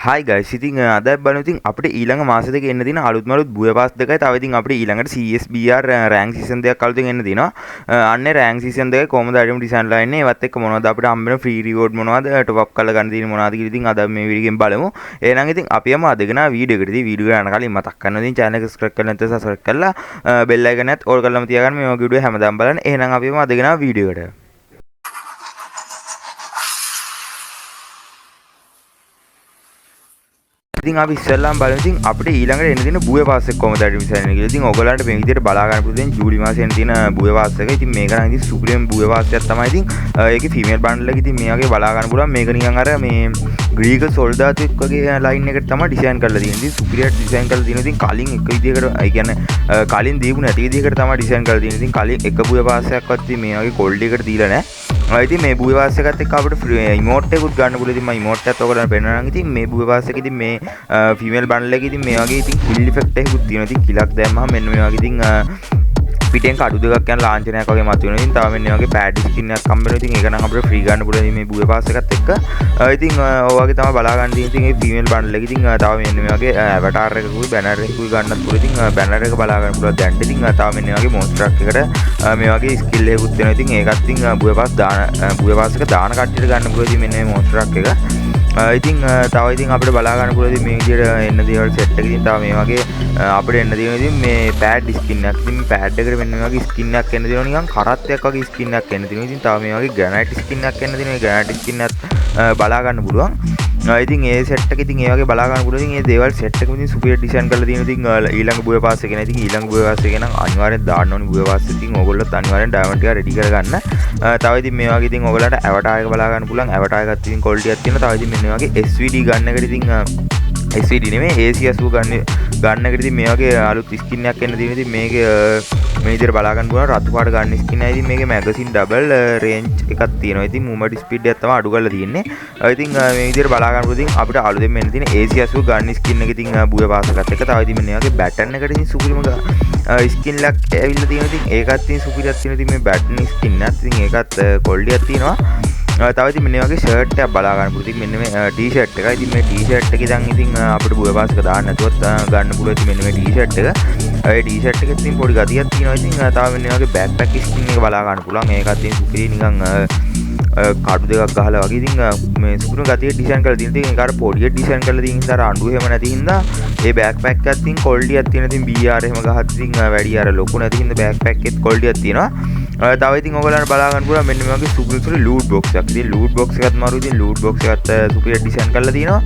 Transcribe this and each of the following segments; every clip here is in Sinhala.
හයි ගයිස් ඉතින් අද බලමු ඉතින් අපිට ඊළඟ මාස දෙකේ එන්න තියෙන අලුත්ම අලුත් බුය පාස් දෙකයි තව ඉතින් අපිට ඊළඟට CSBR රෑන්ක් සීසන් දෙකක් අලුතෙන් එන්න තියෙනවා අන්නේ රෑන්ක් සීසන් දෙකේ කොහොමද අයිටම් ඩිසයින් ලා එන්නේ ඒවත් එක්ක මොනවද අපිට හම්බෙන ෆ්‍රී රිවෝඩ් මොනවද টොප් අප් කරලා ගන්න තියෙන මොනවද කියලා ඉතින් අද මේ වීඩියෝ එකෙන් බලමු එහෙනම් ඉතින් අපි යමු අද ගෙන වීඩියෝ එකට ඉතින් වීඩියෝ යන කලින් මතක් කරනවා ඉතින් channel එක subscribe කරලා නැත්නම් subscribe කරලා bell icon එකත් all කරලාම තියාගන්න මේ වගේ වීඩියෝ හැමදාම බලන්න එහෙනම් අපි යමු අද ගෙන වීඩියෝ එකට ඉතින් අපි ඉස්සෙල්ලාම බලමු ඉතින් අපිට ඊළඟට එන්න තියෙන බුය පාස් එක කොහොමද ඩිසයින් වෙන්නේ කියලා. ඉතින් ඔයගොල්ලන්ට මේ විදිහට බලා ගන්න පුළුවන් ජූලි මාසයේ එන්න තියෙන බුය පාස් එක. ඉතින් මේක නම් ඉතින් සුප්‍රීම බුය පාස් එකක් තමයි. ඉතින් ඒකේ ෆීමේල් බන්ඩල් එක ඉතින් මේ වගේ බලා ගන්න පුළුවන්. මේක නිකන් අර මේ ග්‍රීක සොල්දාතුෙක් වගේ ලයින් එකට තමයි ඩිසයින් කරලා තියෙන්නේ. ඉතින් සුපිරියර් ඩිසයින් කරලා තියෙනවා. ඉතින් කලින් එක විදිහකට ඒ කියන්නේ කලින් දීපු නැති විදිහකට තමයි ඩිසයින් කරලා තියෙන්නේ. ඉතින් කලින් එක බුය පාස් එකක්වත් ඉතින් මේ වගේ කොල්ඩ් එකකට දීලා නැහැ. ඉතින් මේ බුය පාස් එකත් එක්ක අපිට ඉමෝට් එකකුත් ගන්න පුළුවන්. ඉතින් මම ඉමෝට් එකත් ඔයගොල්ලන්ට පෙන්නනවා නම් ඉතින් මේ බුය පාස් එක ඉතින් මේ ෆීමේල් බන්ඩල් එකේ ඉතින් මේ වගේ ඉතින් කිල් ඉෆෙක්ට් එකකුත් තියෙනවා. ඉතින් කිලක් දැම්මම මෙන්න මේ වගේ ඉතින් පිටෙන් කඩු දෙකක් යන ලාංඡනයක් වගේ මතුවෙනවා. ඉතින් තව මෙන්න මේ වගේ පෑඩ් ස්කින් එකක් හම්බ වෙනවා. ඉතින් ඒක නම් අපිට ෆ්‍රී ගන්න පුළුවන් මේ බුය පාස් එකත් එක්ක. ඉතින් ඔය වගේ තමයි බලා ගන්න තියෙන්නේ. ඉතින් මේ ෆීමේල් බන්ඩල් එක ඉතින් තව මෙන්න මේ වගේ ඇවටාර් එකකුයි බැනර් එකකුයි ගන්නත් පුළුවන්. ඉතින් බැනර් එක බලා ගන්න පුළුවන් දැන්. ඉතින් තව මෙන්න මේ වගේ මොන්ස්ටර් එකකට මේ වගේ ස්කිල් එකකුත් දෙනවා. ඉතින් ඒකත් ඉතින් බුය පාස් එක දාන කට්ටියට ගන්න පුළුවන්. ඉතින් මෙන්න මේ මොන්ස්ටර් එක ඉතින් තව ඉතින් අපිට බලා ගන්න පුළුවන් ඉතින් මේ විදිහට එන්න දේවල් සෙට් එක ඉතින් තව මේ වගේ අපිට එන්න තියෙන ඉතින් මේ පෑඩ් ස්කින් එකක්. ඉතින් මේ පෑඩ් එකට මෙන්න මේ වගේ ස්කින් එකක් එන්න තියෙනවා නිකන් කරත්තයක් වගේ ස්කින් එකක් එන්න තියෙනවා. ඉතින් තව මේ වගේ ග්‍රැනයිට් ස්කින් එකක් එන්න තියෙනවා. මේ ග්‍රැනයිට් ස්කින් එකත් බලා ගන්න පුළුවන්. ඉතින් ඒ සෙට් එක ඉතින් ඒ වගේ බලා ගන්න පුළුවන්. ඉතින් මේ දේවල් සෙට් එකම ඉතින් සුපිරියර් ඩිසයින් කරලා තියෙනවා. ඉතින් ඊළඟ බුය පාස් එකේ නේද? ඉතින් ඊළඟ බුය පාස් එකේ නම් අනිවාර්යෙන් දාන්න ඕනි බුය පාස් එක. ඉතින් ඕගොල්ලොත් අනිවාර්යෙන් ඩයමන්ඩ් එක රෙඩි කරගන්න. තව ඉතින් මේ වගේ ඉතින් ඕගොල්ලන්ට ඇවටාර් එක බලා ගන්න පුළුවන්. ඇවටාර් එකත් ඉතින් ක්වොලිටි එකක් තියෙනවා. තව ඉතින් මෙන්න වගේ SVD ගන්න එකට ඉතින් SVD නෙමෙයි AC80 ගන්න එකට ඉතින් මේ වගේ අලුත් ස්කින් එකක් එන්න තියෙනවා. ඉතින් මේක මේ විදිහට බලා ගන්න පුළුවන්. රතු පාට ගන්න ස්කින් එකයි. ඉතින් මේකේ මැගසින් ඩබල් රේන්ජ් එකක් තියෙනවා. ඉතින් මූවමන්ට් ස්පීඩ් එක තමයි අඩු කරලා තියෙන්නේ. ඉතින් මේ විදිහට බලා ගන්න පුළුවන්. ඉතින් අපිට අලුතෙන් මෙන්න තියෙන AC80 ගන්න ස්කින් එක ඉතින් බුය පාස් එකත් එක්ක තව ඉතින් මෙන්න වගේ බැටන් එකට ඉතින් සුපිරිම ස්කින් ලක් ඇවිල්ලා තියෙනවා. ඉතින් ඒකත් ඉතින් සුපිරියක් තියෙනවා. ඉතින් මේ බැටන් ස්කින් එකත් ඉතින් ඒකත් කොල්ඩියක් තියෙනවා. තව ඉතින් මෙන්න වගේ ෂර්ට් එකක් බලා ගන්න පුළුවන්. ඉතින් මෙන්න මේ ටී-ෂර්ට් එකයි. ඉතින් මේ ටී-ෂර්ට් එක ඉතින් අපිට බුය පාස් එක දාන්න නැතුවත් ගන්න පුළුවන්. ඉතින් මෙන්න මේ ටී-ෂර්ට් එක. ඒ ටී-ෂර්ට් එකෙත් ඉතින් පොඩි ගතියක් තියෙනවා. ඉතින් තව මෙන්න වගේ බෑක්පැක් ස්කින් එක බලා ගන්න පුළුවන්. ඒකත් ඉතින් සුපිරි නිකන් කඩු දෙකක් ගහලා වගේ ඉතින් මේ සුපිරිම ගතිය ඩිසයින් කරලා තියෙනවා. ඉතින් ඒක අර පොඩියට ඩිසයින් කරලා තියෙන නිසා අර අඬු එහෙම නැති හින්දා ඒ බෑක්පැක් එකත් ඉතින් ක්වොලිටියක් තියෙනවා. ඉතින් BR එහෙම ගහත් ඉතින් වැඩි අර ලොකු නැති හින්දා බෑක්පැක් එකෙත් ක්වොලිටියක් තියෙනවා. තව ඉතින් ඔයගොල්ලන්ට බලා ගන්න පුළුවන් මෙන්න මේ වගේ සුපිරි ලූට් බොක්ස් එකක්. ඉතින් ලූට් බොක්ස් එකත් මාරු. ඉතින් ලූට් බොක්ස් එකත් සුපිරි ඩිසයින් කරලා තියෙනවා.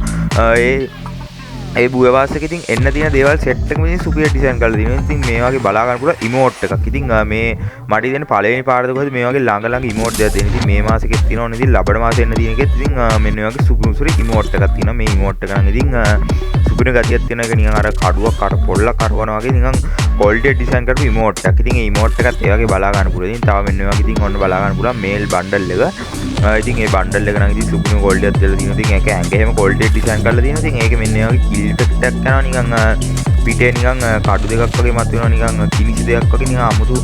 ඒ බුය පාස් එකේ ඉතින් එන්න තියෙන දේවල් සෙට් එකම ඉතින් සුපිරි ඩිසයින් කරලා තියෙනවා. ඉතින් මේ වගේ බලා ගන්න පුළුවන් ඉමෝට් එකක්. ඉතින් මේ මට ඉතින් පළවෙනි පාරද කොහොමද මේ වගේ ළඟ ඉමෝට් දෙයක් දෙන්නේ. ඉතින් මේ මාසෙකෙත් තියෙනවනේ. ඉතින් ලබන මාසෙ එන්න තියෙන එකෙත් ඉතින් මෙන්න මේ වගේ සුපිරි ඉමෝට් එකක් තියෙනවා. මේ ඉමෝට් එක නම් ඉතින් සුපිරි ගතියක් තියෙනවා. ඒක නිකන් අර කඩුවක් අර පොල්ලක් කරවනවා වගේ නිකන් කොල්ඩිය ඩිසයින් කරපු ඉමෝට් එකක්. ඉතින් ඒ ඉමෝට් එකත් ඒ වගේ බලා ගන්න පුළුවන්. ඉතින් තව මෙන්න මේ වගේ ඉතින් ඔන්න බලා ගන්න පුළුවන් මේල් බන්ඩල් එක. ඉතින් මේ බන්ඩල් එක නම් ඉතින් සුපිරිම කොල්ඩියක් දෙලා තියෙනවා. ඉතින් ඒක ඇඟ එහෙම කොල්ඩිය ඩිසයින් කරලා තියෙනවා. ඉතින් ඒක මෙන්න මේ වගේ කිල් ඉෆෙක්ට් එකක් කරනවා. නිකන් පිටේ නිකන් කඩු දෙකක් වගේ මතුවෙනවා. නිකන් කිනිසි දෙකක් වගේ නිකන් අමුතු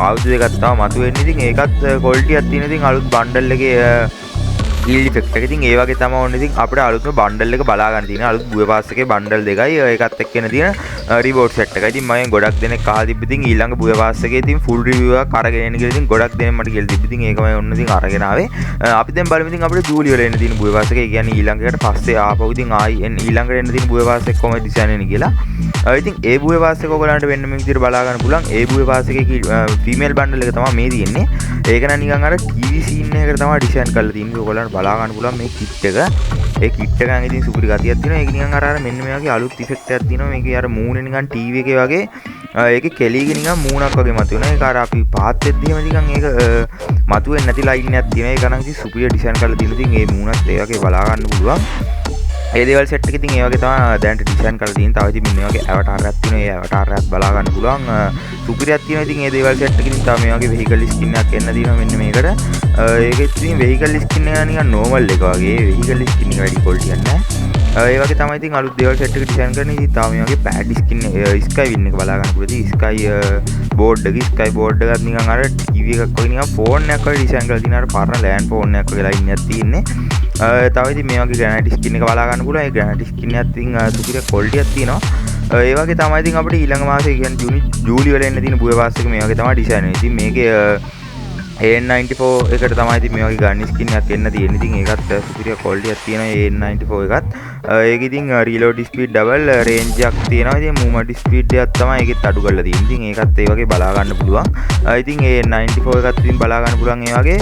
ආයුධ දෙකක් තමයි මතුවෙන්නේ. ඉතින් ඒකත් ක්වොලිටියක් තියෙන. ඉතින් අලුත් බන්ඩල් එකේ කිල් ඉෆෙක්ට් එක. ඉතින් ඒ වගේ තමයි ඕනේ. ඉතින් අපිට අලුත්ම බන්ඩල් එක බලා ගන්න තියෙන. අලුත් බුය පාස් එකේ බන්ඩල් දෙකයි ඒකත් එක්ක එන තියෙන රිවෝඩ් සෙට් එකයි. ඉතින් මම ගොඩක් දෙනෙක් අහලා තිබ්බ. ඉතින් ඊළඟ බුය පාස් එකේ ඉතින් ෆුල් රිවිව් එකක් අරගෙන එන්න කියලා ඉතින් ගොඩක් දෙනෙක් මට කියලා තිබ්බ. ඉතින් ඒකමයි ඔන්න ඉතින් අරගෙන ආවේ. අපි දැන් බලමු ඉතින් අපිට ජූලි වල එන්න තියෙන බුය පාස් එකේ. ඒ කියන්නේ ඊළඟට පස්සේ ආපහු ඉතින් ආයි ඊළඟට එන්න තියෙන බුය පාස් එක කොහොමද ඩිසයින් වෙන්නේ කියලා. ඉතින් ඒ බුය පාස් එක ඔයගලන්ට වෙන්න මේ විදිහට බලා ගන්න පුළුවන්. ඒ බුය පාස් එකේ ෆීමේල් බන්ඩල් එක තමයි මේ තියෙන්නේ. ඒක නම් නිකන් අර ටීවී සීන් එකකට තමයි ඩිසයින් කරලා තියෙන්නේ. ඔයගලන්ට බලා ගන්න පුළුවන් මේ කිට් එක. ඒ කිට් එක නම් ඉතින් සුපිරි ගතියක් තියෙනවා. ඒක නිකන් අර මෙන්න මේ වගේ අලුත් ඉෆෙක්ට් එකක් තියෙනවා. මේකේ අර මූණේ නිකන් ටීවී එකේ වගේ ඒකේ කෙලීගේ නිකන් මූණක් වගේ මතුවෙනවා. ඒක අර අපි පාත් වෙද්දිම නිකන් ඒක මතුවෙන්නේ නැති ලයින් එකක් තියෙනවා. ඒක නම් ඉතින් සුපිරි ඩිසයින් කරලා තියෙනවා. ඉතින් මේ මූණත් ඒ වගේ බලා ගන්න පුළුවන්. ඒ දේවල් සෙට් එක ඉතින් ඒ වගේ තමයි දැන්ට ඩිසයින් කරලා තියෙන. තව ඉතින් මේ වගේ ඇවටාර් එකක් තියෙනවා. ඒ ඇවටාර් එකත් බලා ගන්න පුළුවන්. සුපිරියක් තියෙනවා. ඉතින් ඒ දේවල් සෙට් එකකින් තව මේ වගේ වෙහිකල් ස්කින් එකක් එන්න තියෙනවා මෙන්න මේකට. ඒකෙත් ඉතින් වෙහිකල් ස්කින් එක නිකන් නෝමල් එක වගේ. වෙහිකල් ස්කින් එක වැඩි ක්වොලිටියක් නැහැ. ඒ වගේ තමයි ඉතින් අලුත් දේවල් සෙට් එක ඩිසයින් කරන්නේ. ඉතින් තව මේ වගේ පෑඩ් ස්කින් ස්කයි වින් එක බලා ගන්න පුළුවන්. ඉතින් ස්කයි බෝඩ් එක ස්කයි බෝඩ් එකත් නිකන් අර ටීවී එකක් වගේ නිකන් ෆෝන් එකක් වගේ ඩිසයින් කරලා තියෙන අර පරණ ලෑන්ඩ් ෆෝන් එකක් වගේ ලයින් එකක් තියෙන්නේ. තව ඉතින් මේ වගේ ග්‍රැනයිට් ස්කින් එක බලා ගන්න පුළුවන්. ඒ ග්‍රැනයිට් ස්කින් එකත් ඉතින් සුපිරි ක්වොලිටියක් තියෙනවා. ඒ වගේ තමයි ඉතින් අපිට ඊළඟ මාසේ කියන්නේ ජූලි වල එන්න තියෙන බුවේ පාස් එක මේ වගේ තමයි ඩිසයින් එක. ඉතින් මේකේ AN94 එකට තමයි ඉතින් මේ වගේ ගන්න ස්කින් එකක් එන්න තියෙන්නේ. ඉතින් ඒකත් සුපිරි ක්වොලිටියක් තියෙනවා AN94 එකත්. ඒක ඉතින් රීලෝඩ් ස්පීඩ් ඩබල් රේන්ජ් එකක් තියෙනවා. ඉතින් මූවමන්ට් ස්පීඩ් එකත් තමයි ඒකෙත් අඩු කරලා තියෙන්නේ. ඉතින් ඒකත් ඒ වගේ බලා ගන්න පුළුවන්. ඉතින් AN94 එකත් ඉතින් බලා ගන්න පුළුවන් ඒ වගේ.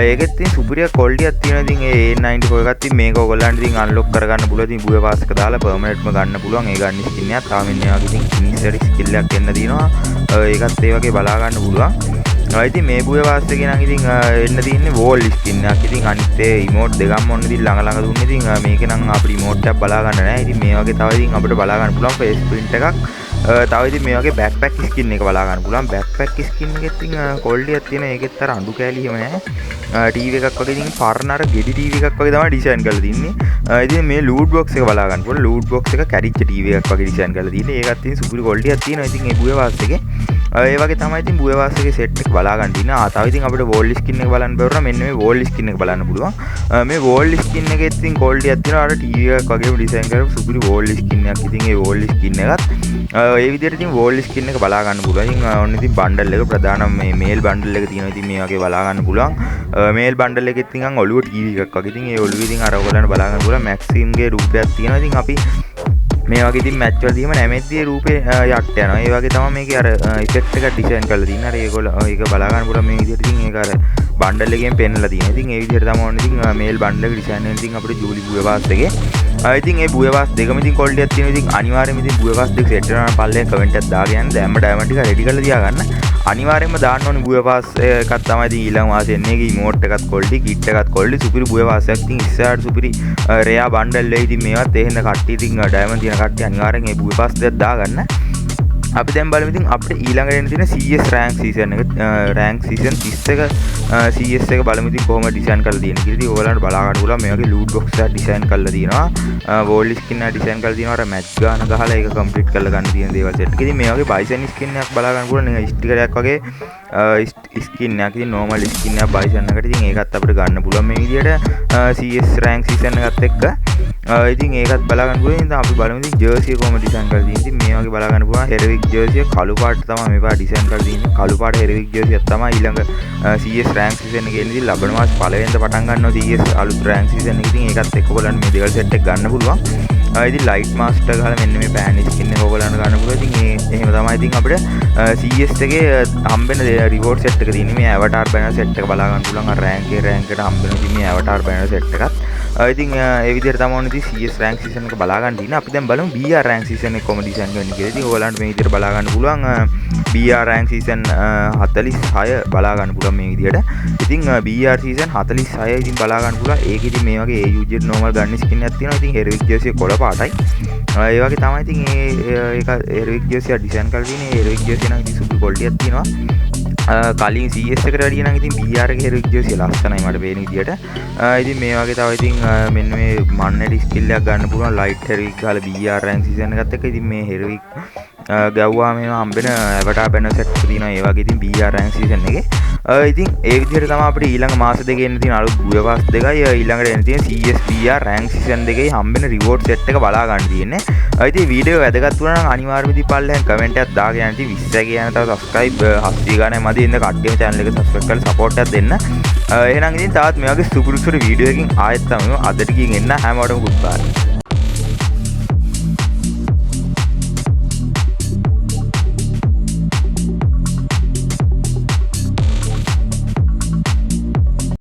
ඒකෙත් ඉතින් සුපිරි ක්වොලිටියක් තියෙනවා. ඉතින් AN94 එකත් ඉතින් මේක ඔයගොල්ලන්ට ඉතින් අන්ලොක් කරගන්න පුළුවන්. ඉතින් බුවේ පාස් එක දාලා පර්මනන්ට්ම ගන්න පුළුවන්. ඒ ගන්න ස්කින් එකත් තාම මේ වගේ ඉතින් ඉනිෂියල් ස්කිල් එකක් එන්න තියෙනවා. ඒකත් ඒ වගේ බලා ගන්න පුළුවන්. ඉතින් මේ බුවේ පාස් එකේ නම් ඉතින් එන්න තියෙන්නේ වෝල් ස්කින් එකක්. ඉතින් අනිත් ඒ ඉමෝට් දෙකම ඔන්න ඉතින් ළඟ දුන්නේ. ඉතින් මේකේ නම් අපිට ඉමෝට් එකක් බලා ගන්න නැහැ. ඉතින් මේ වගේ තව ඉතින් අපිට බලා ගන්න පුළුවන් ෆේස් ප්‍රින්ට් එකක්. තව ඉතින් මේ වගේ බෑක්පැක් ස්කින් එක බලා ගන්න පුළුවන්. බෑක්පැක් ස්කින් එකෙත් ඉතින් ක්වොලිටියක් තියෙන. ඒකෙත් අර අඳු කෑලි එහෙම නැහැ. ටීවී එකක් වගේ ඉතින් පරණ අර ගෙඩි ටීවී එකක් වගේ තමයි ඩිසයින් කරලා තින්නේ. ඉතින් මේ ලූට් බොක්ස් එක බලා ගන්න පුළුවන්. ලූට් බොක්ස් එක කැඩිච්ච ටීවී එකක් වගේ ඩිසයින් කරලා තින්නේ. ඒකත් ඉතින් සුපිරි ක්වොලිටියක් තියෙනවා. ඉතින් මේ බුවේ පාස් එකේ ඒ වගේ තමයි ඉතින් බුවේ පාස් එකේ සෙට් එක බලා ගන්න තියෙනවා. තව ඉතින් අපිට වෝල් ස්කින් එක බලන්න බැරුණා. මෙන්න මේ වෝල් ස්කින් එක බලන්න පුළුවන්. මේ වෝල් ස්කින් එකේ ඉතින් ක්වොලිටියක් තියෙනවා. අර ටීවී එකක් වගේම ඩිසයින් කරපු සුපිරි වෝල් ස්කින් එකක්. ඉතින් ඒ වෝල් ස්කින් එකත් ඒ විදිහට ඉතින් වෝල් ස්කින් එක බලා ගන්න පුළුවන්. ඉතින් ඔන්න ඉතින් බණ්ඩල් එක ප්‍රධානම මේ මේල් බණ්ඩල් එක තියෙනවා. ඉතින් මේ වගේ බලා ගන්න පුළුවන්. මේල් බණ්ඩල් එකෙත් ඉතින් ඔළුව ටීවී එකක් වගේ. ඉතින් ඒ ඔළුවේ ඉතින් අර ඔයගොල්ලන්ට බලා ගන්න පුළුවන් මැක්සිම්ගේ රූපයක් තියෙනවා. ඉතින් අපි මේ වගේ ඉතින් මැච් වල දීම නැමෙද්දී රූපේ යට යනවා. ඒ වගේ තමයි මේකේ අර ඉෆෙක්ට් එක ඩිසයින් කරලා තියෙන්නේ. අර ඒගොල්ලෝ ඒක බලා ගන්න පුළුවන් මේ විදිහට. ඉතින් ඒක අර බණ්ඩල් එකෙන් පෙන්නලා තියෙනවා. ඉතින් ඒ විදිහට තමයි ඕනේ ඉතින් මේල් බණ්ඩල් එක ඩිසයින් වෙන ඉතින් අපිට ජූලි බුවේ පාස් එකේ. ඉතින් මේ බුවේ පාස් දෙකම ඉතින් ක්වොලිටියක් තියෙනවා. ඉතින් අනිවාර්යයෙන්ම ඉතින් බුවේ පාස් දෙක සෙට් වෙනවා නම් පල්ලෙන් කමෙන්ට් එකක් දාගෙන යන්න. දැම්ම ඩයමන්ඩ් ටික රෙඩි කරලා තියාගන්න. අනිවාර්යයෙන්ම දාන්න ඕනේ බුවේ පාස් එකක් තමයි ඉතින් ඊළඟ මාසේ එන්නේ. ඒකේ ඉමෝට් එකත් ක්වොලිටි, කිට් එකත් ක්වොලිටි සුපිරි බුවේ පාස් එකක්. ඉතින් ඉස්සරහට සුපිරි රෙයා බණ්ඩල් වෙයි. ඉතින් මේවත් එහෙම කට්ටිය ඉතින් ඩයමන්ඩ් තියෙන කට්ටිය අනිවාර්යෙන් මේ බුවේ පාස් දෙක දාගන්න. අපි දැන් බලමු ඉතින් අපිට ඊළඟට එන්න තියෙන CS රෑන්ක් සීසන් එක රෑන්ක් සීසන් 31 CS එක බලමු ඉතින් කොහොමද ඩිසයින් කරලා තියෙන්නේ කියලා. ඉතින් ඔයාලන්ට බලා ගන්න පුළුවන් මේ වගේ ලූට් බොක්ස් එකක් ඩිසයින් කරලා තියෙනවා. වෝල් ස්කින් එක ඩිසයින් කරලා තියෙනවා. අර මැච් ගාන ගහලා ඒක කම්ප්ලීට් කරලා ගන්න තියෙන දේවල් සෙට් එක. ඉතින් මේ වගේ බයිසන් ස්කින් එකක් බලා ගන්න පුළුවන්. නිකන් ස්ටිකරයක් වගේ ස්කින් එකක්. ඉතින් නෝමල් ස්කින් එකක් බයිසන් එකට. ඉතින් ඒකත් අපිට ගන්න පුළුවන් මේ විදිහට CS රෑන්ක් සීසන් එකත් එක්ක. ඉතින් ඒකත් බලා ගන්න පුළුවන්. ඉතින් අපි බලමු ඉතින් ජර්සි කොහොමද ඩිසයින් කරලා තියෙන්නේ. ඉතින් මේ වගේ බලා ගන්න පුළුවන්. හෙරවික් ජර්සි කළු පාට තමයි මේවා ඩිසයින් කරලා තියෙන්නේ. කළු පාට හෙරවික් ජර්සියක් තමයි ඊළඟ CS රෑන්ක් සීසන් එකේ ඉතින් ලබන මාස පළවෙනිද පටන් ගන්නවා CS අලුත් රෑන්ක් සීසන් එක. ඉතින් ඒකත් එක්ක බලන්න මේ දෙකල් සෙට් එක ගන්න පුළුවන්. ඉතින් ලයිට් මාස්ටර් ගහලා මෙන්න මේ පෑන් ස්කින් එක ඔයගොල්ලන්ට ගන්න පුළුවන්. ඉතින් එහෙම තමයි ඉතින් අපිට CS එකේ හම්බෙන රිවෝඩ් සෙට් එක තියෙන්නේ. මේ ඇවටාර් බැනර් සෙට් එක බලා ගන්න පුළුවන්. අර රෑන්ක් එකට හම්බෙන ඉතින් මේ ඇවටාර් බැනර් සෙට් එකත්. ඉතින් ඒ විදිහට තමයි ඕනේ ඉතින් CS රෑන්ක් සීසන් එක බලා ගන්න තියෙන්නේ. අපි දැන් බලමු BR රෑන්ක් සීසන් එක කොහොමද ඩිසයින් කරන්නේ කියලා. ඉතින් ඔයගොල්ලන්ට මේ විදිහට බලා ගන්න පුළුවන්. BR රෑන්ක් සීසන් 46 බලා ගන්න පුළුවන් මේ විදිහට. ඉතින් BR සීසන් 46 ඉතින් බලා ගන්න පුළුවන්. ඒක ඉතින් මේ වගේ AUG normal ගන්න ස්කින් එකක් තියෙනවා. ඉතින් හෙරවික් ජර්සි කොළ පාටයි. ඒ වගේ තමයි ඉතින් ඒක හෙරවික් ජර්සි ඩිසයින් කරලා තියෙන්නේ. හෙරවික් ජර්සි නම් ඉතින් සුපිරි ක්වොලිටියක් තියෙනවා. කලින් CS එකට වැඩිය නම් ඉතින් BR එකේ හෙරවික් ජර්සි ලස්සනයි මට පේන විදිහට. ඉතින් මේ වගේ තව ඉතින් මෙන්න මේ මන්නේට ස්කිල් එකක් ගන්න පුළුවන්. ලයිට් හෙරවික් ගාලා BR රෑන්ක් සීසන් එකත් එක්ක ඉතින් මේ හෙරවික් ගැව්වා මේ හම්බෙන ඇවටාර් බැනර් සෙට් තියෙනවා. ඒ වගේ ඉතින් BR රෑන්ක් සීසන් එකේ ඉතින් ඒ විදිහට තමයි අපිට ඊළඟ මාස දෙකේ එන්න තියෙන අලුත් බුවේ පාස් දෙකයි ඊළඟට එන්න තියෙන CS BR රෑන්ක් සීසන් දෙකේ හම්බෙන රිවෝඩ් සෙට් එක බලා ගන්න තියෙන්නේ. ඉතින් වීඩියෝ වැදගත් වුණා නම් අනිවාර්යයෙන්ම ඉතින් පල්ලෙන් කමෙන්ට් එකක් දාගෙන යන්න. ඉතින් 20 කියන තව සබ්ස්ක්‍රයිබ් 70 ගානක් මදි ඉන්න කට්ටියම channel එක සබ්ස්ක්‍රයිබ් කරලා සපෝට් එකක් දෙන්න. එහෙනම් ඉතින් තවත් මේ වගේ සුපුරු සුපුරු වීඩියෝ එකකින් ආයෙත් තමයි අදට ගිහින් එන්න හැමෝටම ගුඩ් බයි.